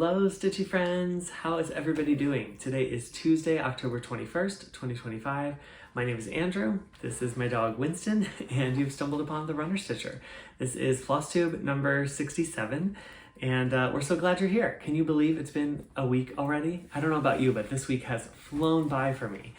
Hello Stitchy friends, how is everybody doing? Today is Tuesday, October 21st, 2025. My name is Andrew, this is my dog Winston, and you've stumbled upon the Runner Stitcher. This is Flosstube number 67, and we're so glad you're here. Can you believe it's been a week already? I don't know about you, but this week has flown by for me.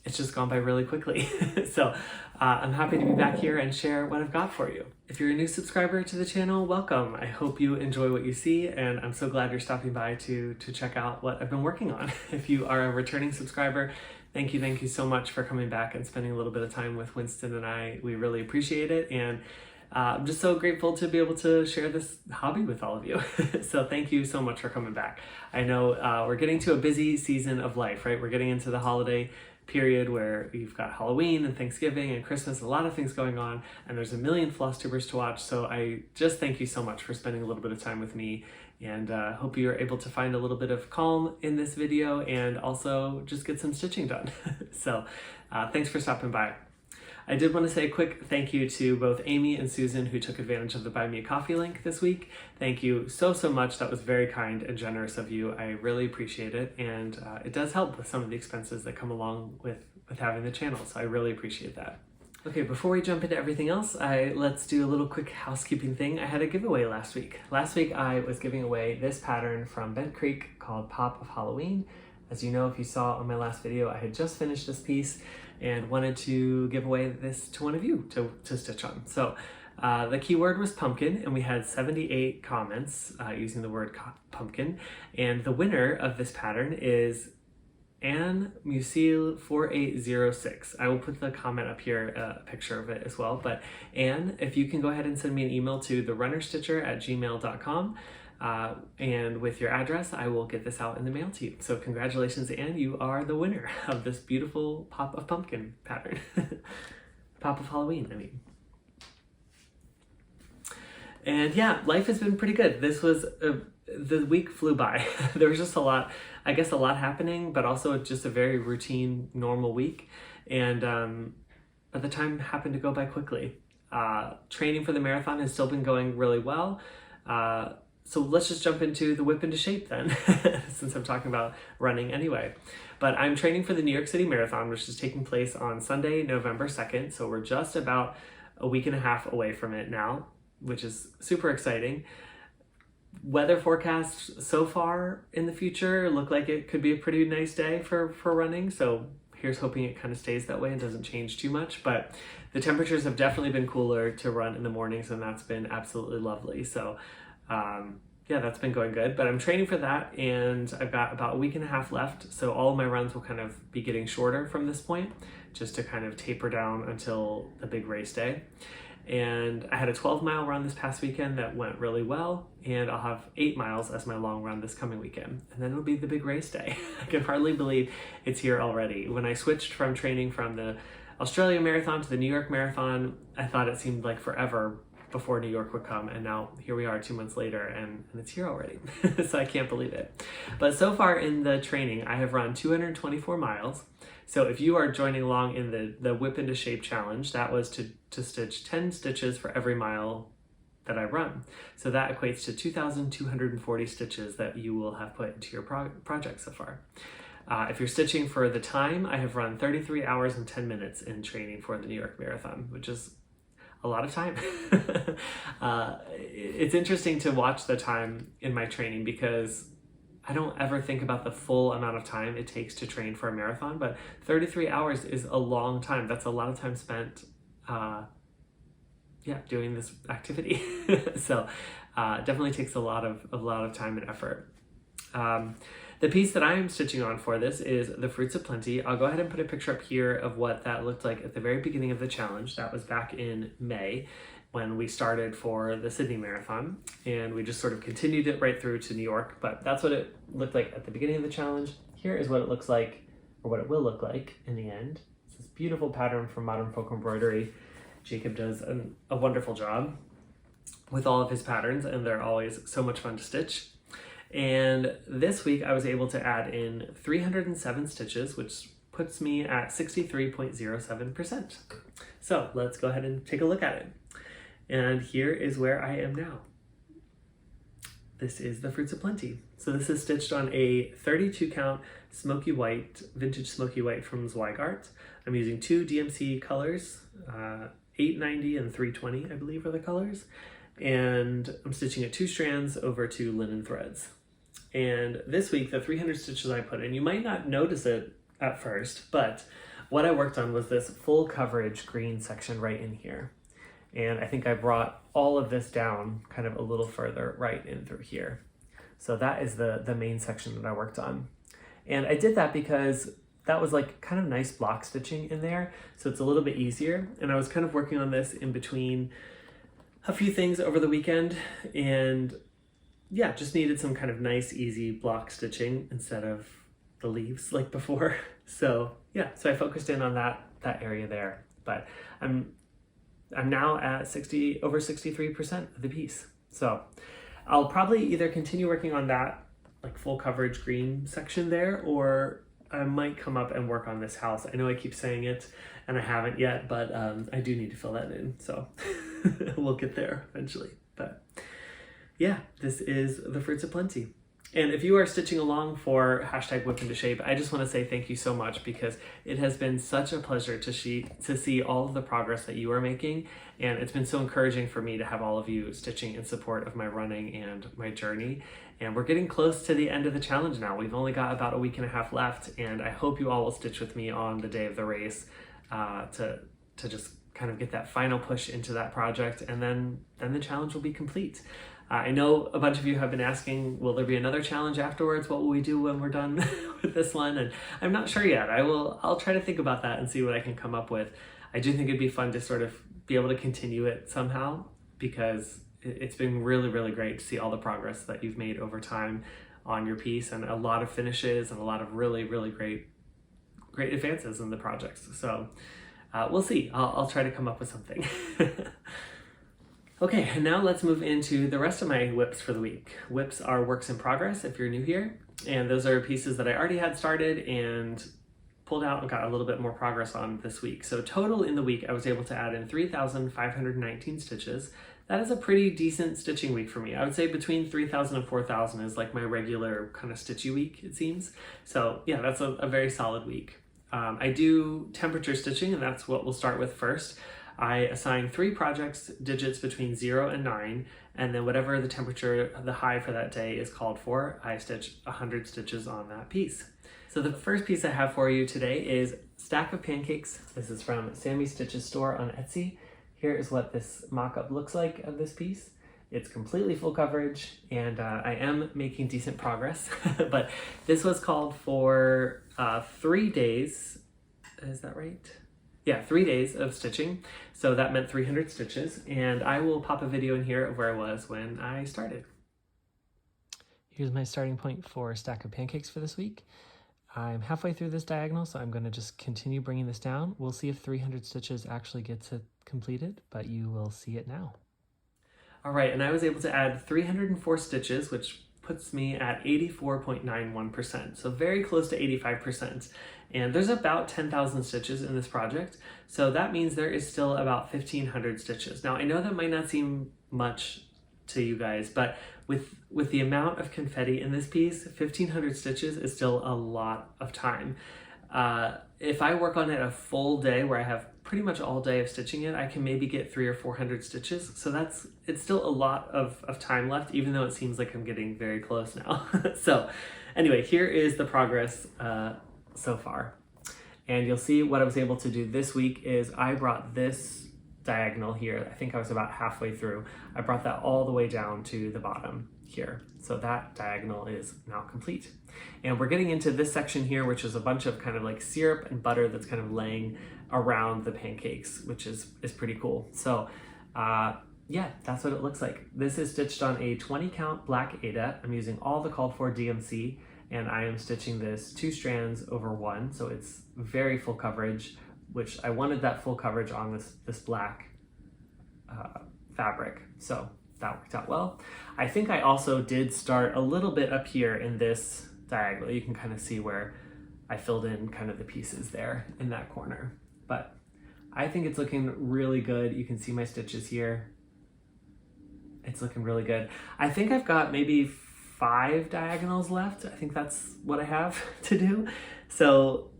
It's just gone by really quickly. So I'm happy to be back here and share what I've got for you. If you're a new subscriber to the channel, welcome. I hope you enjoy what you see, and I'm so glad you're stopping by to check out what I've been working on. If you are a returning subscriber, thank you so much for coming back and spending a little bit of time with Winston and I. We really appreciate it, and I'm just so grateful to be able to share this hobby with all of you. So thank you so much for coming back. I know we're getting to a busy season of life, right? We're getting into the holiday period where you've got Halloween and Thanksgiving and Christmas, a lot of things going on, and there's a million Flosstubers to watch. So I just thank you so much for spending a little bit of time with me, and hope you're able to find a little bit of calm in this video and also just get some stitching done. So thanks for stopping by. I did want to say a quick thank you to both Amy and Susan who took advantage of the Buy Me a Coffee link this week. Thank you so much. That was very kind and generous of you. I really appreciate it, and it does help with some of the expenses that come along with having the channel, so I really appreciate that. Okay, before we jump into everything else, let's do a little quick housekeeping thing. I had a giveaway last week. Last week I was giving away this pattern from Bent Creek called Pop of Halloween. As you know, if you saw on my last video, I had just finished this piece and wanted to give away this to one of you to stitch on. So the keyword was pumpkin, and we had 78 comments using the word pumpkin. And the winner of this pattern is Anne Musil 4806. I will put the comment up here, a picture of it as well. But Anne, if you can go ahead and send me an email to therunnerstitcher@gmail.com, and with your address, I will get this out in the mail to you. So congratulations, Anne, you are the winner of this beautiful Pop of Pumpkin pattern. Pop of Halloween, I mean. And yeah, life has been pretty good. This was, the week flew by. There was just a lot happening, but also just a very routine, normal week. And but the time happened to go by quickly. Training for the marathon has still been going really well. So let's just jump into the whip into shape then, since I'm talking about running anyway. But I'm training for the New York City Marathon, which is taking place on Sunday, November 2nd. So we're just about a week and a half away from it now, which is super exciting. Weather forecasts so far in the future look like it could be a pretty nice day for running. So here's hoping it kind of stays that way and doesn't change too much. But the temperatures have definitely been cooler to run in the mornings, and that's been absolutely lovely. So yeah, that's been going good, but I'm training for that, and I've got about a week and a half left. So all of my runs will kind of be getting shorter from this point, just to kind of taper down until the big race day. And I had a 12-mile run this past weekend that went really well, and I'll have 8 miles as my long run this coming weekend. And then it'll be the big race day. I can hardly believe it's here already. When I switched from training from the Australia Marathon to the New York Marathon, I thought it seemed like forever before New York would come, and now here we are 2 months later, and it's here already. So I can't believe it. But so far in the training, I have run 224 miles. So if you are joining along in the Whip into Shape challenge, that was to stitch 10 stitches for every mile that I run. So that equates to 2,240 stitches that you will have put into your project so far. If you're stitching for the time, I have run 33 hours and 10 minutes in training for the New York Marathon, which is a lot of time. It's interesting to watch the time in my training because I don't ever think about the full amount of time it takes to train for a marathon, but 33 hours is a long time. That's a lot of time spent doing this activity. So definitely takes a lot of time and effort. The piece that I am stitching on for this is the Fruits of Plenty. I'll go ahead and put a picture up here of what that looked like at the very beginning of the challenge. That was back in May when we started for the Sydney Marathon, and we just sort of continued it right through to New York, but that's what it looked like at the beginning of the challenge. Here is what it looks like, or what it will look like in the end. It's this beautiful pattern from Modern Folk Embroidery. Jacob does a wonderful job with all of his patterns, and they're always so much fun to stitch. And this week I was able to add in 307 stitches, which puts me at 63.07%. So let's go ahead and take a look at it. And here is where I am now. this is the Fruits of Plenty. So this is stitched on a 32 count smoky white, vintage smoky white from Zweigart. I'm using two DMC colors, 890 and 320, I believe are the colors. And I'm stitching at 2 strands over 2 linen threads. And this week, the 300 stitches I put in, you might not notice it at first, but what I worked on was this full coverage green section right in here. And I think I brought all of this down kind of a little further right in through here. So that is the main section that I worked on. And I did that because that was like kind of nice block stitching in there. So it's a little bit easier. And I was kind of working on this in between a few things over the weekend, and yeah, just needed some kind of nice, easy block stitching instead of the leaves like before. So yeah, so I focused in on that area there, but I'm now at over 63% of the piece. So I'll probably either continue working on that like full coverage green section there, or I might come up and work on this house. I know I keep saying it and I haven't yet, but I do need to fill that in. So we'll get there eventually. But yeah, this is the Fruits of Plenty. And if you are stitching along for #Whip into Shape, I just want to say thank you so much, because it has been such a pleasure to see all of the progress that you are making. And it's been so encouraging for me to have all of you stitching in support of my running and my journey. And we're getting close to the end of the challenge now. We've only got about a week and a half left, and I hope you all will stitch with me on the day of the race to just kind of get that final push into that project, and then the challenge will be complete. I know a bunch of you have been asking, will there be another challenge afterwards? What will we do when we're done with this one? And I'm not sure yet. I'll try to think about that and see what I can come up with. I do think it'd be fun to sort of be able to continue it somehow, because it's been really, really great to see all the progress that you've made over time on your piece, and a lot of finishes and a lot of really, really great advances in the projects. So we'll see. I'll try to come up with something. Okay, and now let's move into the rest of my whips for the week. Whips are works in progress if you're new here, and those are pieces that I already had started and pulled out and got a little bit more progress on this week. So total in the week, I was able to add in 3,519 stitches. That is a pretty decent stitching week for me. I would say between 3,000 and 4,000 is like my regular kind of stitchy week, it seems. So yeah, that's a very solid week. I do temperature stitching, and that's what we'll start with first. I assign 3 projects digits between 0 and 9, and then whatever the temperature, the high for that day is called for, I stitch 100 stitches on that piece. So the first piece I have for you today is Stack of Pancakes. This is from SammyStitchesStore on Etsy. Here is what this mock-up looks like of this piece. It's completely full coverage, and I am making decent progress, but this was called for 3 days. Is that right? Yeah, 3 days of stitching. So that meant 300 stitches, and I will pop a video in here of where I was when I started. Here's my starting point for Stack of Pancakes for this week. I'm halfway through this diagonal, so I'm going to just continue bringing this down. We'll see if 300 stitches actually gets it completed, but you will see it now. All right, and I was able to add 304 stitches, which puts me at 84.91%, so very close to 85%. And there's about 10,000 stitches in this project, so that means there is still about 1,500 stitches. Now, I know that might not seem much to you guys, but with the amount of confetti in this piece, 1,500 stitches is still a lot of time. If I work on it a full day where I have pretty much all day of stitching it, I can maybe get 300 or 400 stitches. So it's still a lot of time left, even though it seems like I'm getting very close now. So anyway, here is the progress so far. And you'll see what I was able to do this week is I brought this diagonal here, I think I was about halfway through. I brought that all the way down to the bottom here. So that diagonal is now complete. And we're getting into this section here, which is a bunch of kind of like syrup and butter that's kind of laying around the pancakes, which is pretty cool. So yeah, that's what it looks like. This is stitched on a 20 count black Aida. I'm using all the called for DMC, and I am stitching this 2 strands over 1. So it's very full coverage, which I wanted that full coverage on this black fabric. So that worked out well. I think I also did start a little bit up here in this diagonal. You can kind of see where I filled in kind of the pieces there in that corner. But I think it's looking really good. You can see my stitches here. It's looking really good. I think I've got maybe 5 diagonals left. I think that's what I have to do. So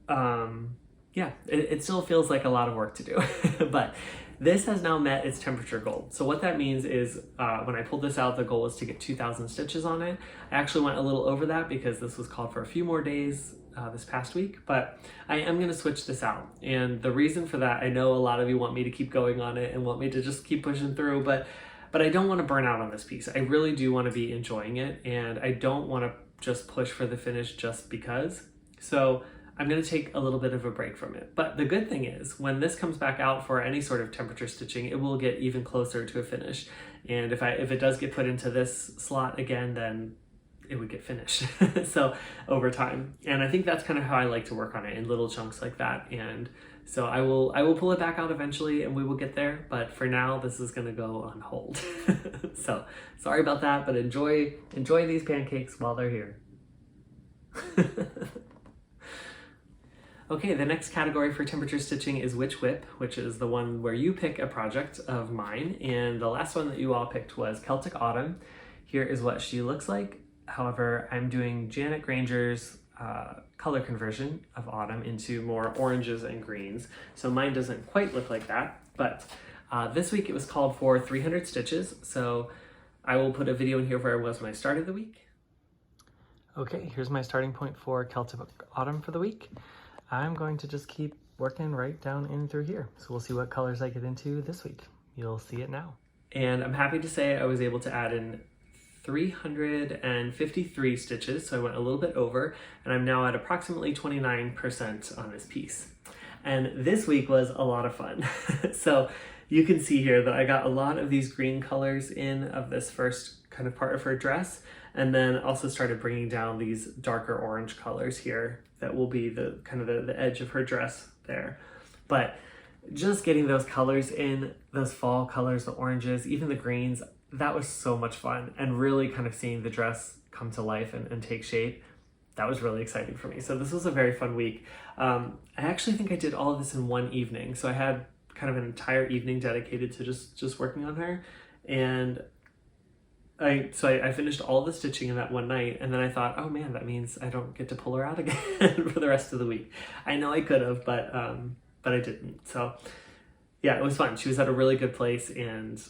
yeah, it still feels like a lot of work to do, but this has now met its temperature goal. So what that means is when I pulled this out, the goal was to get 2,000 stitches on it. I actually went a little over that because this was called for a few more days this past week, but I am going to switch this out. And the reason for that, I know a lot of you want me to keep going on it and want me to just keep pushing through, but I don't want to burn out on this piece. I really do want to be enjoying it, and I don't want to just push for the finish just because. So I'm going to take a little bit of a break from it. But the good thing is when this comes back out for any sort of temperature stitching, it will get even closer to a finish. And if it does get put into this slot again, then it would get finished. So over time. And I think that's kind of how I like to work on it, in little chunks like that. And so I will pull it back out eventually and we will get there. But for now, this is going to go on hold. So sorry about that, but enjoy these pancakes while they're here. Okay, the next category for temperature stitching is Witch Whip, which is the one where you pick a project of mine. And the last one that you all picked was Celtic Autumn. Here is what she looks like. However, I'm doing Janet Granger's color conversion of Autumn into more oranges and greens. So mine doesn't quite look like that, but this week it was called for 300 stitches. So I will put a video in here where I was when I started the week. Okay, here's my starting point for Celtic Autumn for the week. I'm going to just keep working right down in through here. So we'll see what colors I get into this week. You'll see it now. And I'm happy to say I was able to add in 353 stitches, so I went a little bit over, and I'm now at approximately 29% on this piece. And this week was a lot of fun. So you can see here that I got a lot of these green colors in of this first kind of part of her dress, and then also started bringing down these darker orange colors here that will be the kind of the edge of her dress there. But just getting those colors in, those fall colors, the oranges, even the greens, that was so much fun, and really kind of seeing the dress come to life and take shape. That was really exciting for me. So this was a very fun week. I actually think I did all of this in one evening. So I had kind of an entire evening dedicated to just working on her. And I finished all the stitching in that one night, and then I thought, oh man, that means I don't get to pull her out again for the rest of the week. I know I could have, but I didn't. So yeah, it was fun. She was at a really good place and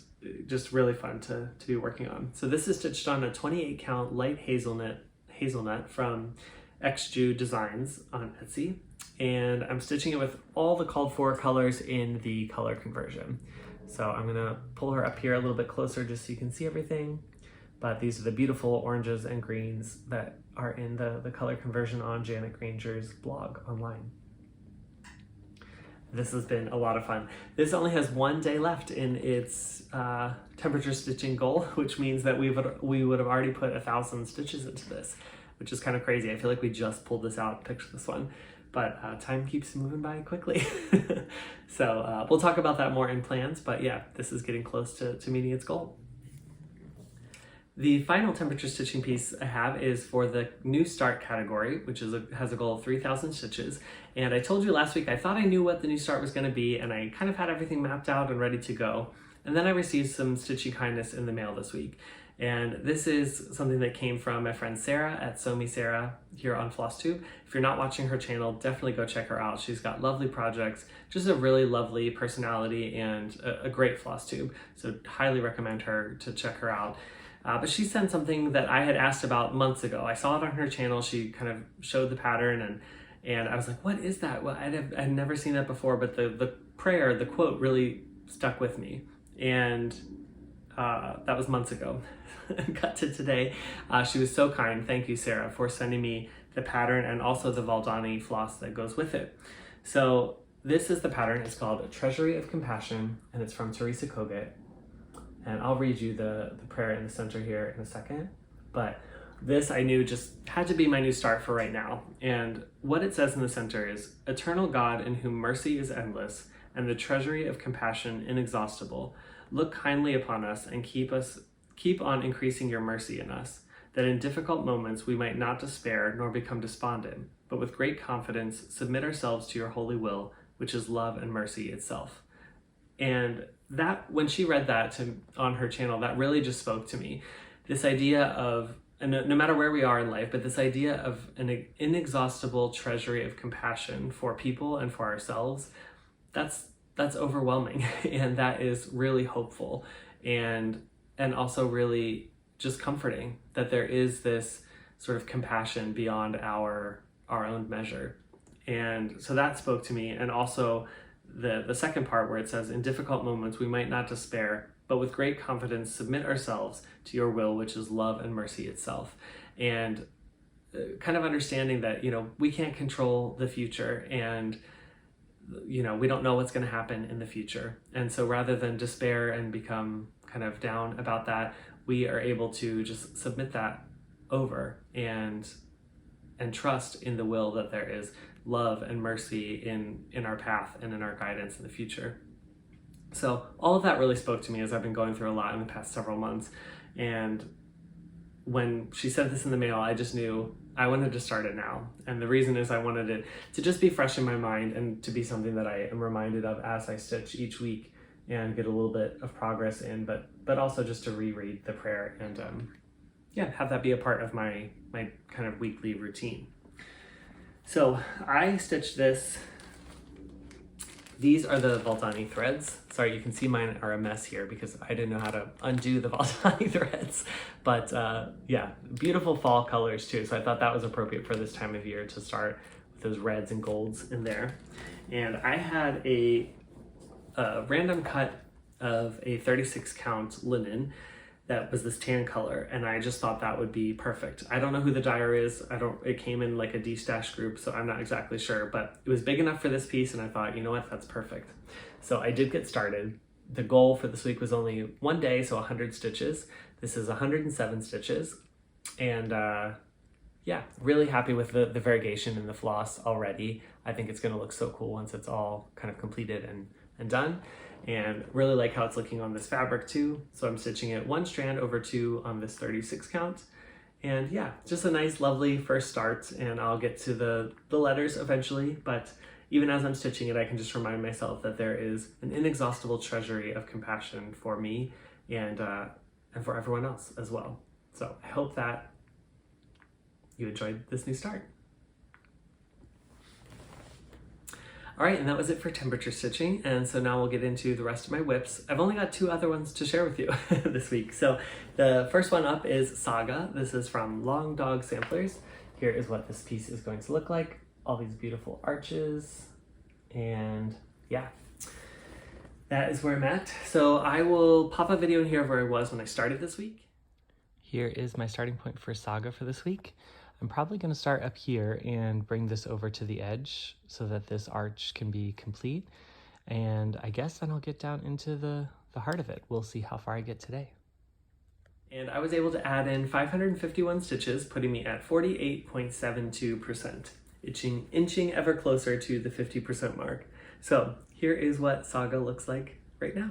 just really fun to be working on. So this is stitched on a 28 count light hazelnut from XJU Designs on Etsy, and I'm stitching it with all the called for colors in the color conversion. So I'm gonna pull her up here a little bit closer just so you can see everything. But these are the beautiful oranges and greens that are in the color conversion on Janet Granger's blog online. This has been a lot of fun. This only has 1 day left in its temperature stitching goal, which means that we would have already put 1,000 stitches into this, which is kind of crazy. I feel like we just pulled this out and picked this one, but time keeps moving by quickly. So we'll talk about that more in plans, but yeah, this is getting close to meeting its goal. The final temperature stitching piece I have is for the new start category, which has a goal of 3,000 stitches. And I told you last week, I thought I knew what the new start was going to be, and I kind of had everything mapped out and ready to go. And then I received some stitchy kindness in the mail this week. And this is something that came from my friend Sarah at SammyStitchesStore here on Flosstube. If you're not watching her channel, definitely go check her out. She's got lovely projects, just a really lovely personality, and a great Flosstube. So highly recommend her to check her out. But she sent something that I had asked about months ago. I saw it on her channel. She kind of showed the pattern, and I was like, what is that? Well, I'd never seen that before, but the prayer, the quote really stuck with me. And that was months ago. Got to today. She was so kind. Thank you, Sarah, for sending me the pattern and also the Valdani floss that goes with it. So this is the pattern. It's called Treasury of Compassion, and it's from Teresa Kogut. And I'll read you the prayer in the center here in a second. But this I knew just had to be my new start for right now. And what it says in the center is, Eternal God, in whom mercy is endless, and the treasury of compassion inexhaustible, look kindly upon us and keep on increasing your mercy in us, that in difficult moments we might not despair nor become despondent, but with great confidence submit ourselves to your holy will, which is love and mercy itself. And that when she read that on her channel, that really just spoke to me. This idea of, and no matter where we are in life, but this idea of an inexhaustible treasury of compassion for people and for ourselves, that's overwhelming. And that is really hopeful and also really just comforting that there is this sort of compassion beyond our own measure. And so that spoke to me. And also the second part where it says, in difficult moments, we might not despair, but with great confidence submit ourselves to your will, which is love and mercy itself. And kind of understanding that, we can't control the future, and, we don't know what's going to happen in the future. And so rather than despair and become kind of down about that, we are able to just submit that over and trust in the will that there is love and mercy in our path and in our guidance in the future. So all of that really spoke to me as I've been going through a lot in the past several months. And when she sent this in the mail, I just knew I wanted to start it now. And the reason is I wanted it to just be fresh in my mind and to be something that I am reminded of as I stitch each week and get a little bit of progress in, but also just to reread the prayer and have that be a part of my kind of weekly routine. So I stitched this. These are the Valdani threads. Sorry, you can see mine are a mess here because I didn't know how to undo the Valdani threads. But beautiful fall colors too. So I thought that was appropriate for this time of year to start with those reds and golds in there. And I had a random cut of a 36 count linen that was this tan color, and I just thought that would be perfect. I don't know who the dyer is. It came in like a D-stash group, so I'm not exactly sure, but it was big enough for this piece, and I thought, you know what, that's perfect. So I did get started. The goal for this week was only one day, so 100 stitches. This is 107 stitches, and really happy with the variegation in the floss already. I think it's gonna look so cool once it's all kind of completed and done. And really like how it's looking on this fabric too. So I'm stitching it one strand over two on this 36 count. And yeah, just a nice, lovely first start. And I'll get to the letters eventually. But even as I'm stitching it, I can just remind myself that there is an inexhaustible treasury of compassion for me and for everyone else as well. So I hope that you enjoyed this new start. All right, and that was it for temperature stitching. And so now we'll get into the rest of my whips. I've only got two other ones to share with you this week. So the first one up is Saga. This is from Long Dog Samplers. Here is what this piece is going to look like. All these beautiful arches. And yeah, that is where I'm at. So I will pop a video in here of where I was when I started this week. Here is my starting point for Saga for this week. I'm probably going to start up here and bring this over to the edge so that this arch can be complete. And I guess then I'll get down into the heart of it. We'll see how far I get today. And I was able to add in 551 stitches, putting me at 48.72%, inching ever closer to the 50% mark. So here is what Saga looks like right now.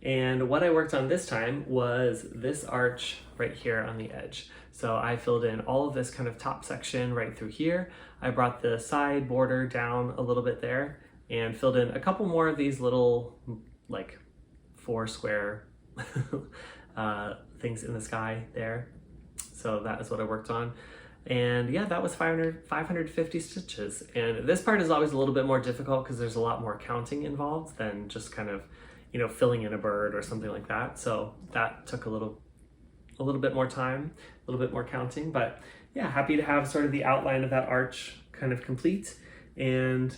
And what I worked on this time was this arch right here on the edge. So I filled in all of this kind of top section right through here. I brought the side border down a little bit there and filled in a couple more of these little like 4 square things in the sky there. So that is what I worked on. And yeah, that was 550 stitches. And this part is always a little bit more difficult because there's a lot more counting involved than just kind of, filling in a bird or something like that. So that took a little bit more time, a little bit more counting, but yeah, happy to have sort of the outline of that arch kind of complete. And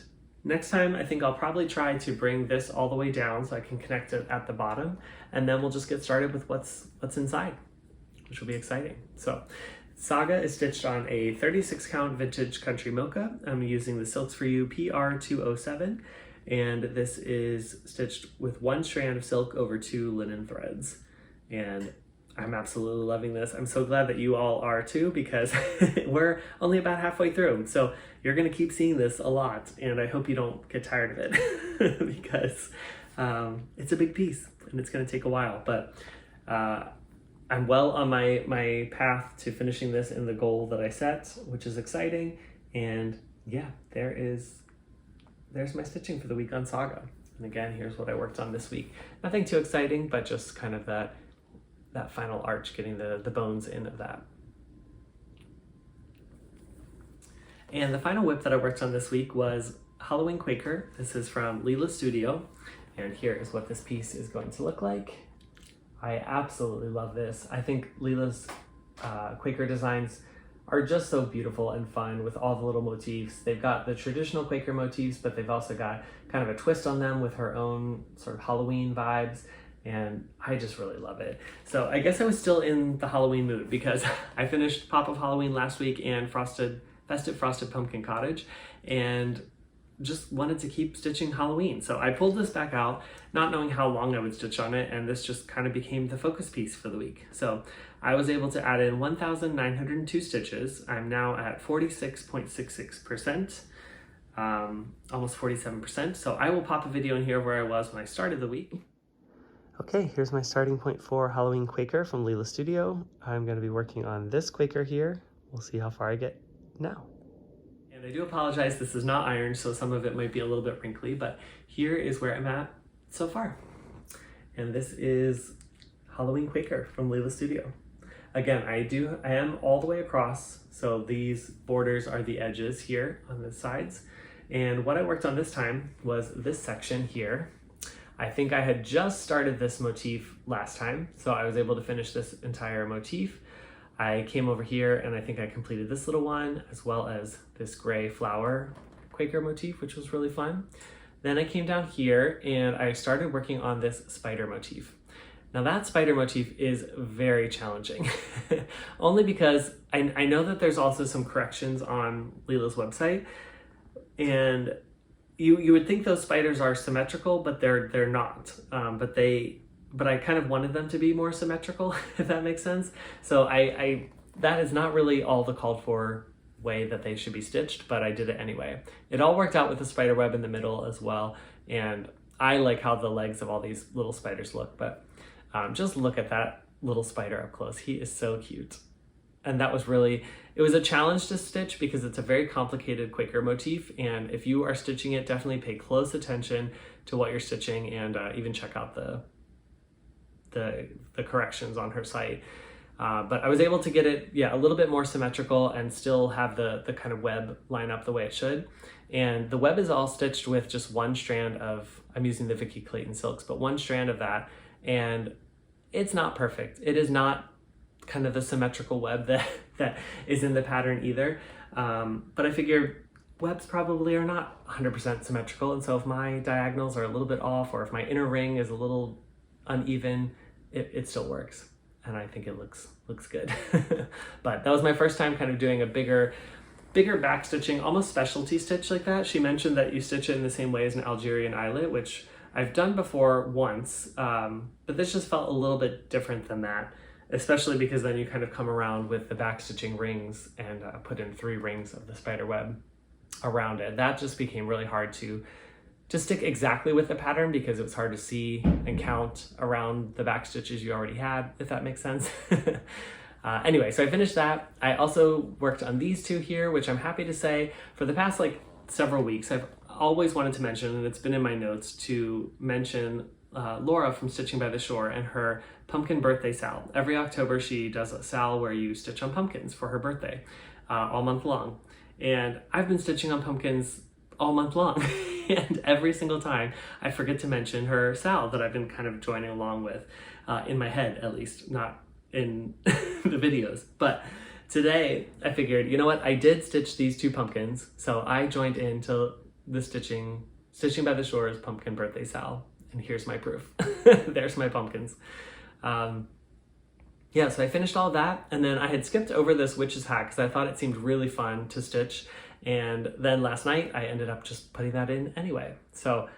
next time, I think I'll probably try to bring this all the way down so I can connect it at the bottom, and then we'll just get started with what's inside, which will be exciting. So Saga is stitched on a 36 count vintage country mocha. I'm using the Silks For You PR207, and this is stitched with 1 strand of silk over 2 linen threads. And I'm absolutely loving this. I'm so glad that you all are too, because we're only about halfway through. So you're gonna keep seeing this a lot, and I hope you don't get tired of it because it's a big piece and it's gonna take a while, but I'm well on my path to finishing this in the goal that I set, which is exciting. And yeah, there's my stitching for the week on Saga. And again, here's what I worked on this week. Nothing too exciting, but just kind of that final arch, getting the bones in of that. And the final whip that I worked on this week was Halloween Quaker. This is from Lila Studio. And here is what this piece is going to look like. I absolutely love this. I think Lila's Quaker designs are just so beautiful and fun with all the little motifs. They've got the traditional Quaker motifs, but they've also got kind of a twist on them with her own sort of Halloween vibes. And I just really love it. So I guess I was still in the Halloween mood because I finished Pop of Halloween last week and Festive Frosted Pumpkin Cottage, and just wanted to keep stitching Halloween. So I pulled this back out, not knowing how long I would stitch on it, and this just kind of became the focus piece for the week. So I was able to add in 1,902 stitches. I'm now at 46.66%, almost 47%. So I will pop a video in here where I was when I started the week. Okay, here's my starting point for Halloween Quaker from Lila Studio. I'm going to be working on this Quaker here. We'll see how far I get now. And I do apologize, this is not ironed, so some of it might be a little bit wrinkly, but here is where I'm at so far. And this is Halloween Quaker from Lila Studio. Again, I am all the way across, so these borders are the edges here on the sides. And what I worked on this time was this section here. I think I had just started this motif last time, so I was able to finish this entire motif. I came over here and I think I completed this little one as well as this gray flower Quaker motif, which was really fun. Then I came down here and I started working on this spider motif. Now that spider motif is very challenging, only because I know that there's also some corrections on Lila's website, and you would think those spiders are symmetrical, but they're not. But I kind of wanted them to be more symmetrical, if that makes sense. So that is not really all the called for way that they should be stitched, but I did it anyway. It all worked out with the spider web in the middle as well, and I like how the legs of all these little spiders look, but just look at that little spider up close. He is so cute. And that was it was a challenge to stitch because it's a very complicated Quaker motif, and if you are stitching it, definitely pay close attention to what you're stitching, and even check out the corrections on her site. But I was able to get it, a little bit more symmetrical and still have the kind of web line up the way it should. And the web is all stitched with just one strand of, I'm using the Vicky Clayton silks, but one strand of that. And it's not perfect. It is not kind of the symmetrical web that is in the pattern either. But I figure webs probably are not 100% symmetrical. And so if my diagonals are a little bit off, or if my inner ring is a little uneven, it still works. And I think it looks good. But that was my first time kind of doing a bigger back stitching, almost specialty stitch like that. She mentioned that you stitch it in the same way as an Algerian eyelet, which I've done before once, but this just felt a little bit different than that, especially because then you kind of come around with the back stitching rings and put in 3 rings of the spider web around it. That just became really hard to stick exactly with the pattern because it was hard to see and count around the back stitches you already had, if that makes sense. Anyway, so I finished that. I also worked on these 2 here, which I'm happy to say for the past several weeks, I've always wanted to mention, and it's been in my notes to mention Laura from Stitching by the Shore and her pumpkin birthday sal. Every October she does a sal where you stitch on pumpkins for her birthday all month long. And I've been stitching on pumpkins all month long. And every single time I forget to mention her sal that I've been kind of joining along with, in my head at least, not in the videos. But today I figured, you know what, I did stitch these 2 pumpkins, so I joined into the Stitching by the Shore's pumpkin birthday sal, and here's my proof. There's my pumpkins. Yeah, so I finished all that, and then I had skipped over this witch's hat because I thought it seemed really fun to stitch. And then last night I ended up just putting that in anyway. So,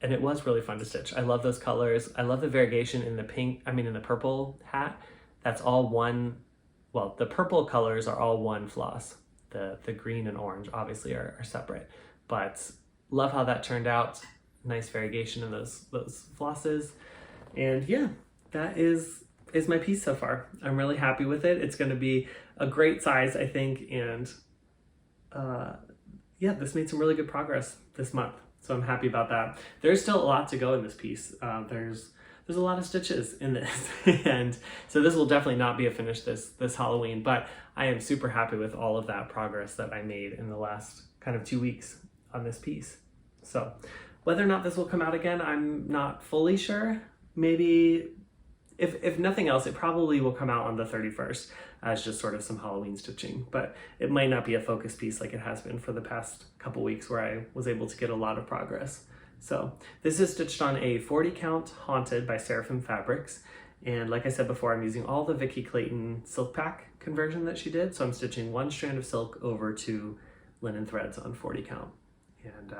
and it was really fun to stitch. I love those colors. I love the variegation in the purple hat. That's all one, well, the purple colors are all one floss. The green and orange obviously are separate, but love how that turned out. Nice variegation in those flosses. And yeah, that is my piece so far. I'm really happy with it. It's going to be a great size, I think, and yeah, this made some really good progress this month. So I'm happy about that. There's still a lot to go in this piece. There's a lot of stitches in this, and so this will definitely not be a finish this Halloween, but I am super happy with all of that progress that I made in the last kind of 2 weeks on this piece. So whether or not this will come out again, I'm not fully sure. Maybe if nothing else, it probably will come out on the 31st as just sort of some Halloween stitching, but it might not be a focus piece like it has been for the past couple weeks where I was able to get a lot of progress. So this is stitched on a 40 count Haunted by Seraphim Fabrics. And like I said before, I'm using all the Vicky Clayton silk pack conversion that she did. So I'm stitching 1 strand of silk over 2 linen threads on 40 count. And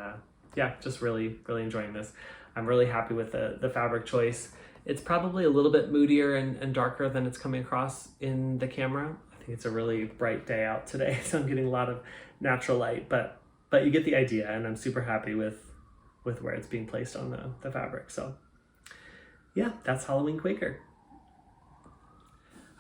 yeah, just really enjoying this. I'm really happy with the fabric choice. It's probably a little bit moodier and darker than it's coming across in the camera. I think it's a really bright day out today, so I'm getting a lot of natural light, but you get the idea, and I'm super happy with where it's being placed on the fabric. So yeah, that's Halloween Quaker.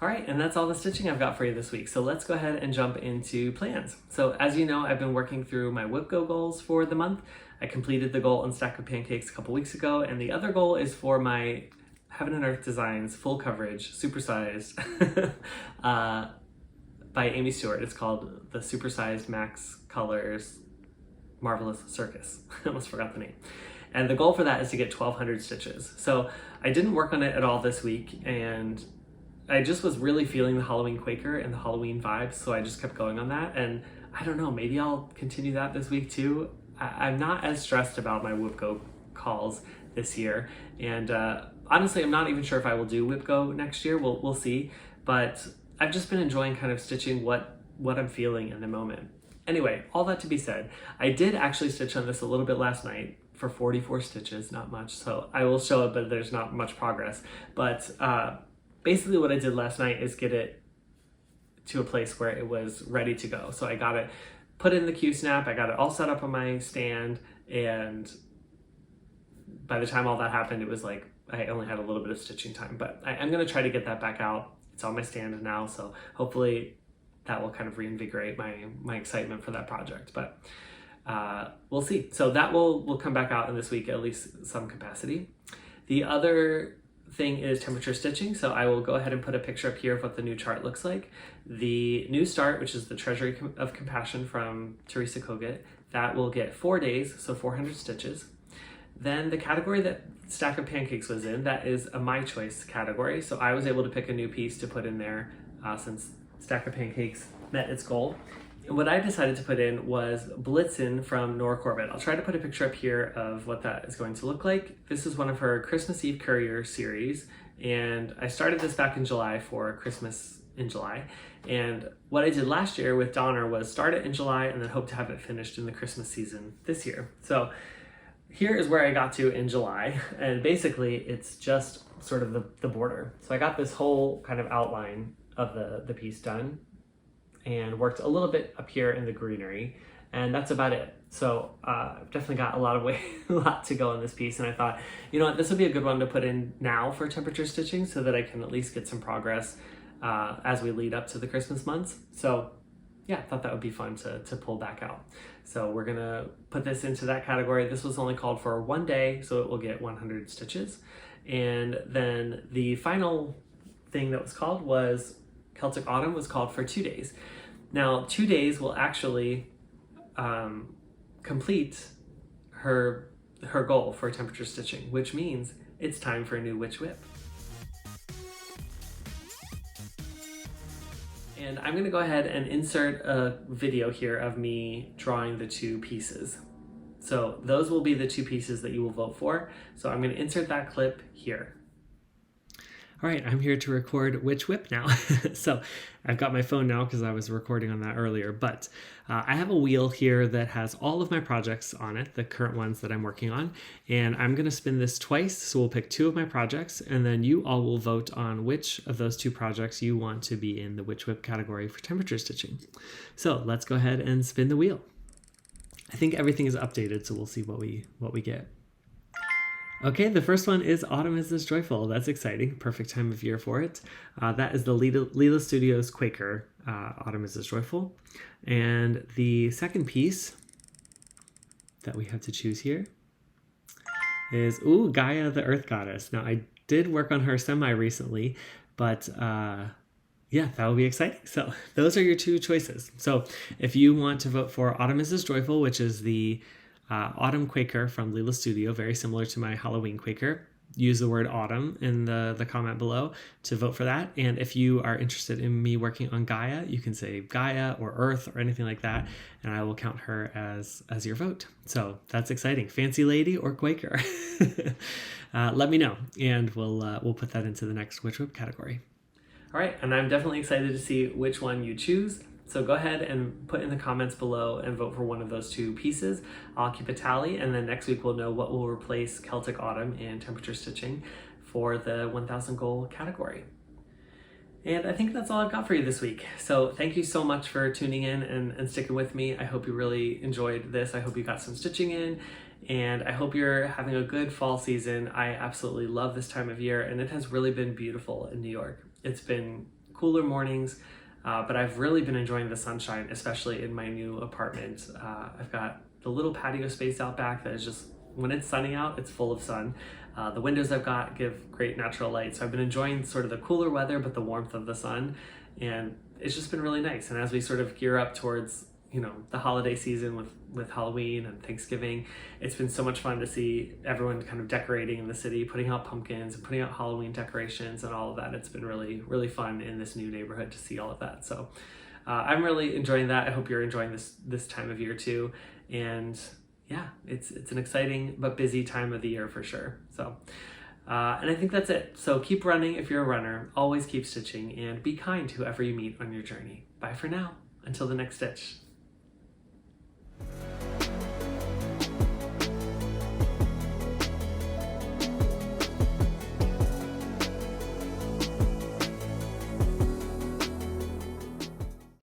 All right, and that's all the stitching I've got for you this week. So let's go ahead and jump into plans. So as you know, I've been working through my Whip Go goals for the month. I completed the goal on Stack of Pancakes a couple weeks ago, and the other goal is for my Heaven and Earth Designs full coverage, supersized, by Amy Stewart. It's called the Supersized Max Colors Marvelous Circus. I almost forgot the name. And the goal for that is to get 1,200 stitches. So I didn't work on it at all this week, and I just was really feeling the Halloween Quaker and the Halloween vibes, so I just kept going on that. And I don't know, maybe I'll continue that this week too. I'm not as stressed about my Whip Go calls this year, and honestly, I'm not even sure if I will do Whip Go next year. We'll see, but I've just been enjoying kind of stitching what I'm feeling in the moment. Anyway, all that to be said, I did actually stitch on this a little bit last night for 44 stitches, not much, so I will show it, but there's not much progress. But basically what I did last night is get it to a place where it was ready to go. So I got it put in the Q-snap, I got it all set up on my stand, and by the time all that happened, it was like I only had a little bit of stitching time, but I'm going to try to get that back out. It's on my stand now, so hopefully that will kind of reinvigorate my excitement for that project, but we'll see. So that will come back out in this week, at least some capacity. The other thing is temperature stitching, so I will go ahead and put a picture up here of what the new chart looks like. The new start, which is the Treasury of Compassion from Teresa Kogut, that will get 4 days, so 400 stitches. Then the category that Stack of Pancakes was in, that is a My Choice category, so I was able to pick a new piece to put in there since Stack of Pancakes met its goal. And what I decided to put in was Blitzen from Nora Corbett. I'll try to put a picture up here of what that is going to look like. This is one of her Christmas Eve Courier series, and I started this back in July for Christmas in July. And what I did last year with Donner was start it in July and then hope to have it finished in the Christmas season this year. So here is where I got to in July, and basically it's just sort of the border. So I got this whole kind of outline of the piece done and worked a little bit up here in the greenery, and that's about it. So I've definitely got a lot to go in this piece, and I thought, you know what, this would be a good one to put in now for temperature stitching so that I can at least get some progress as we lead up to the Christmas months. So yeah, I thought that would be fun to pull back out. So we're gonna put this into that category. This was only called for 1 day, so it will get 100 stitches. And then the final thing that was called was Celtic Autumn, was called for 2 days. Now 2 days will actually complete her goal for temperature stitching, which means it's time for a new Witch Whip. And I'm gonna go ahead and insert a video here of me drawing the 2 pieces. So those will be the 2 pieces that you will vote for. So I'm gonna insert that clip here. All right, I'm here to record Witch Whip now. So I've got my phone now because I was recording on that earlier, but I have a wheel here that has all of my projects on it, the current ones that I'm working on, and I'm gonna spin this twice, so we'll pick 2 of my projects, and then you all will vote on which of those 2 projects you want to be in the Witch Whip category for temperature stitching. So let's go ahead and spin the wheel. I think everything is updated, so we'll see what we get. Okay, the first one is Autumn is this Joyful. That's exciting. Perfect time of year for it. That is the Lila Studios Quaker, Autumn is this Joyful. And the second piece, that we have to choose here is, ooh, Gaia the Earth Goddess. Now, I did work on her semi recently, but yeah, that will be exciting. So those are your two choices. So if you want to vote for Autumn is Joyful, which is the Autumn Quaker from Lila Studio, very similar to my Halloween Quaker, use the word Autumn in the comment below to vote for that. And if you are interested in me working on Gaia, you can say Gaia or Earth or anything like that, and I will count her as your vote. So that's exciting. Fancy lady or Quaker? Let me know, and we'll put that into the next Witch Whip category. All right, and I'm definitely excited to see which one you choose. So go ahead and put in the comments below and vote for one of those two pieces. I'll keep a tally, and then next week we'll know what will replace Celtic Autumn and temperature stitching for the 1000 goal category. And I think that's all I've got for you this week. So thank you so much for tuning in and sticking with me. I hope you really enjoyed this. I hope you got some stitching in, and I hope you're having a good fall season. I absolutely love this time of year, and it has really been beautiful in New York. It's been cooler mornings, but I've really been enjoying the sunshine, especially in my new apartment. I've got the little patio space out back that is just, when it's sunny out, it's full of sun. The windows I've got give great natural light, so I've been enjoying sort of the cooler weather, but the warmth of the sun, and it's just been really nice. And as we sort of gear up towards, you know, the holiday season with Halloween and Thanksgiving, it's been so much fun to see everyone kind of decorating in the city, putting out pumpkins and putting out Halloween decorations and all of that. It's been really, really fun in this new neighborhood to see all of that. So I'm really enjoying that. I hope you're enjoying this time of year too. And yeah, it's an exciting but busy time of the year for sure. So, and I think that's it. So keep running if you're a runner, always keep stitching, and be kind to whoever you meet on your journey. Bye for now, until the next stitch.